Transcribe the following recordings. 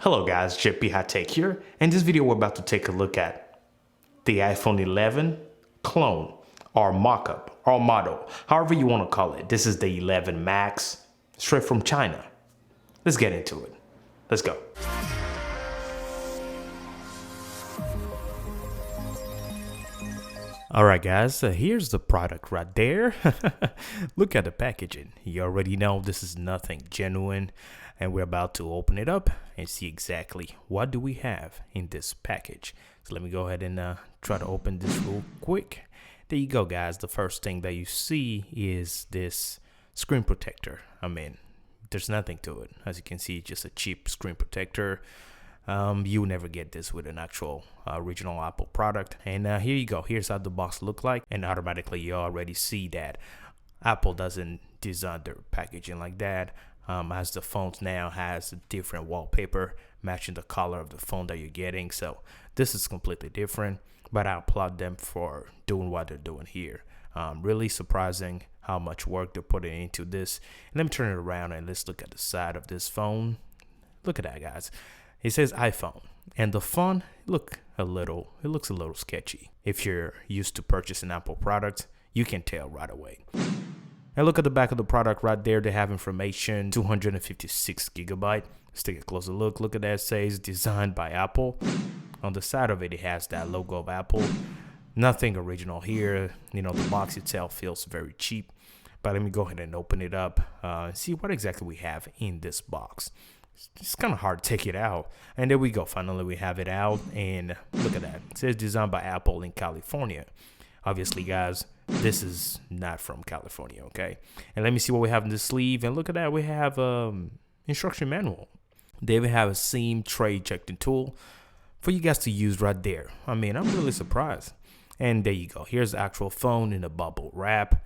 Hello guys, Hightek here. In this video we're about to take a look at the iPhone 11 clone or mock-up or model, however you want to call it. This is the 11 Max, straight from China. Let's get into it. Let's go. Alright guys, here's the product right there. Look at the packaging. You already know this is nothing genuine, and we're about to open it up and see exactly what do we have in this package. So let me go ahead and try to open this real quick. There you go guys. The first thing that you see is this screen protector. I mean, there's nothing to it. As you can see, just a cheap screen protector. You will never get this with an actual original Apple product. And here you go. Here's how the box look like, and automatically you already see that Apple doesn't design their packaging like that. As the phones now has a different wallpaper matching the color of the phone that you're getting. So this is completely different, but I applaud them for doing what they're doing here. Really surprising how much work they're putting into this. And let me turn it around and let's look at the side of this phone. Look at that, guys. It says iPhone, and the font looks a little sketchy. If you're used to purchasing Apple products, you can tell right away. And look at the back of the product right there. They have information, 256 gigabyte. Let's take a closer look. Look at that. It says designed by Apple. On the side of it, it has that logo of Apple. Nothing original here. You know, the box itself feels very cheap. But let me go ahead and open it up and see what exactly we have in this box. It's kind of hard to take it out. And there we go. Finally, we have it out. And look at that. It says designed by Apple in California. Obviously, guys, this is not from California, okay? And let me see what we have in the sleeve. And look at that. We have instruction manual. They even have a seam tray ejecting tool for you guys to use right there. I mean, I'm really surprised. And there you go. Here's the actual phone in a bubble wrap.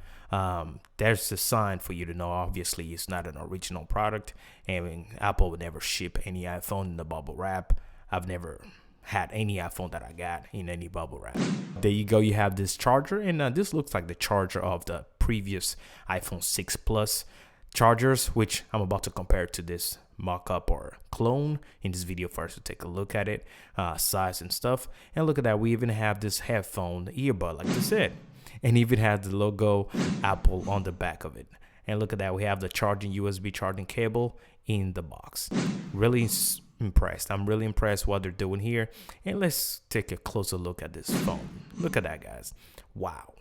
There's a sign for you to know. Obviously, it's not an original product, and Apple would never ship any iPhone in the bubble wrap. I've never had any iPhone that I got in any bubble wrap. There you go. You have this charger, and this looks like the charger of the previous iPhone 6 Plus chargers, which I'm about to compare to this mock-up or clone in this video for us to take a look at it, size and stuff. And look at that. We even have this headphone earbud, like I said. And even has the logo Apple on the back of it. And look at that, we have the charging USB charging cable in the box. Really impressed. I'm really impressed what they're doing here. And let's take a closer look at this phone. Look at that, guys. Wow.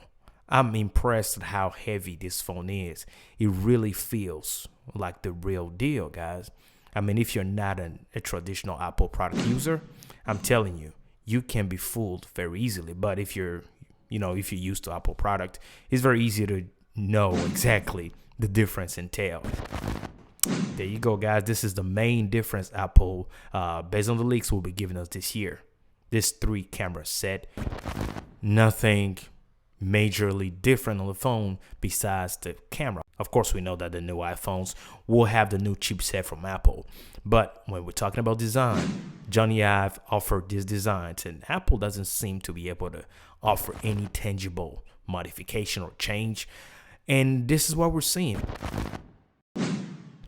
I'm impressed at how heavy this phone is. It really feels like the real deal, guys. I mean, if you're not a traditional Apple product user, I'm telling you, you can be fooled very easily. But if you're used to Apple product, it's very easy to know exactly the difference in tail. There you go, guys. This is the main difference Apple, based on the leaks, will be giving us this year. This 3-camera set. Nothing majorly different on the phone besides the camera. Of course, we know that the new iPhones will have the new chipset from Apple. But when we're talking about design, Johnny Ive offered these designs, and Apple doesn't seem to be able to offer any tangible modification or change. And this is what we're seeing.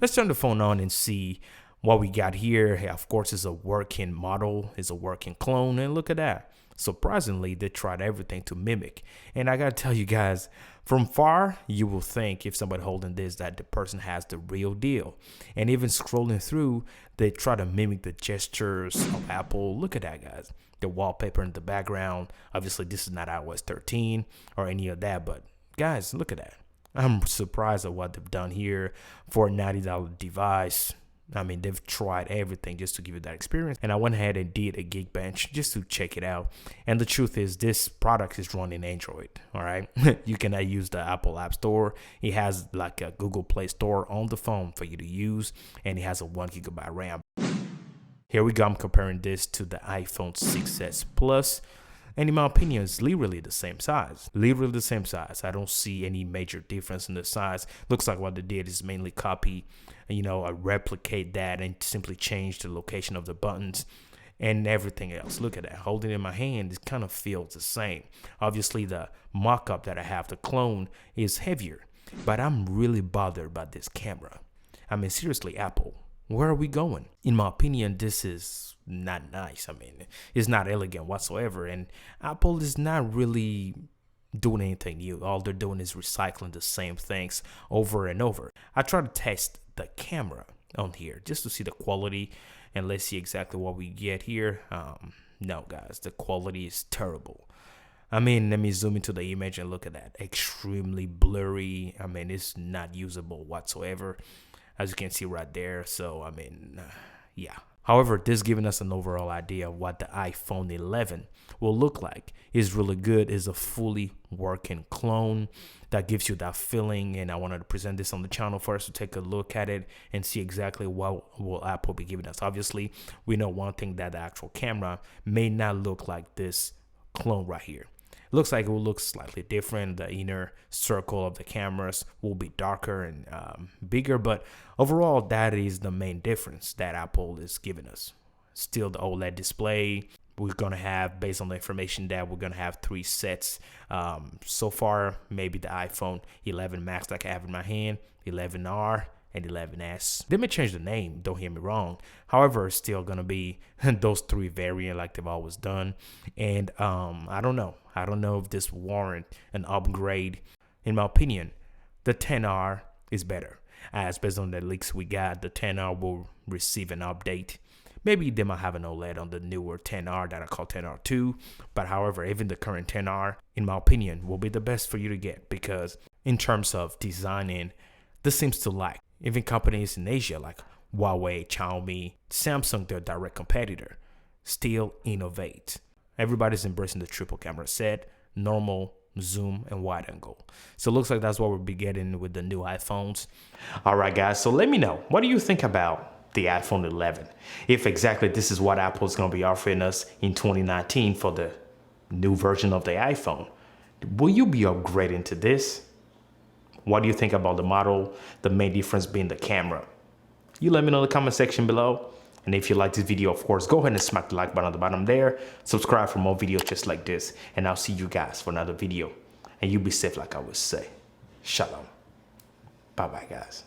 Let's turn the phone on and see what we got here. Of course, it's a working model, it's a working clone, and look at that. Surprisingly, they tried everything to mimic. And I gotta tell you guys, from far, you will think if somebody holding this that the person has the real deal. And even scrolling through, they try to mimic the gestures of Apple. Look at that, guys. The wallpaper in the background. Obviously, this is not iOS 13 or any of that, but guys, look at that. I'm surprised at what they've done here for a $90 device. I mean, they've tried everything just to give you that experience. And I went ahead and did a Geekbench just to check it out. And the truth is, this product is running Android. All right. You cannot use the Apple App Store. It has like a Google Play Store on the phone for you to use. And it has a 1 gigabyte RAM. Here we go. I'm comparing this to the iPhone 6s Plus. And in my opinion, it's literally the same size. Literally the same size. I don't see any major difference in the size. Looks like what they did is mainly copy, replicate that and simply change the location of the buttons and everything else. Look at that. Holding it in my hand, it kind of feels the same. Obviously, the mock-up that I have, the clone, is heavier. But I'm really bothered by this camera. I mean, seriously, Apple, Where are we going? In my opinion, this is not nice. I mean, it's not elegant whatsoever, and Apple is not really doing anything new. All they're doing is recycling the same things over and over. I tried to test the camera on here just to see the quality, and let's see exactly what we get here. No, guys, the quality is terrible. I mean, let me zoom into the image and look at that. Extremely blurry. I mean, it's not usable whatsoever, as you can see right there. So, I mean, yeah. However, this giving us an overall idea of what the iPhone 11 will look like. Is really good. Is a fully working clone that gives you that feeling. And I wanted to present this on the channel first to take a look at it and see exactly what will Apple be giving us. Obviously, we know one thing, that the actual camera may not look like this clone right here. Looks like it will look slightly different. The inner circle of the cameras will be darker and bigger, but overall, that is the main difference that Apple is giving us. Still the OLED display. We're going to have, based on the information that we're going to have 3 sets. So far, maybe the iPhone 11 Max like I have in my hand, 11R, and 11S. They may change the name, don't hear me wrong. However, it's still gonna be those 3 variants like they've always done. And I don't know if this warrant an upgrade. In my opinion, the 10R is better. As based on the leaks we got, the 10R will receive an update. Maybe they might have an OLED on the newer 10R that I call 10R2. But however, even the current 10R, in my opinion, will be the best for you to get, because in terms of designing, this seems to lack. Even companies in Asia like Huawei, Xiaomi, Samsung, their direct competitor, still innovate. Everybody's embracing the triple camera set, normal, zoom, and wide angle. So it looks like that's what we'll be getting with the new iPhones. All right, guys, so let me know, what do you think about the iPhone 11? If exactly this is what Apple's going to be offering us in 2019 for the new version of the iPhone, will you be upgrading to this? What do you think about the model? The main difference being the camera. You let me know in the comment section below. And if you like this video, of course, go ahead and smack the like button at the bottom there. Subscribe for more videos just like this. And I'll see you guys for another video. And you be safe, like I would say. Shalom. Bye-bye, guys.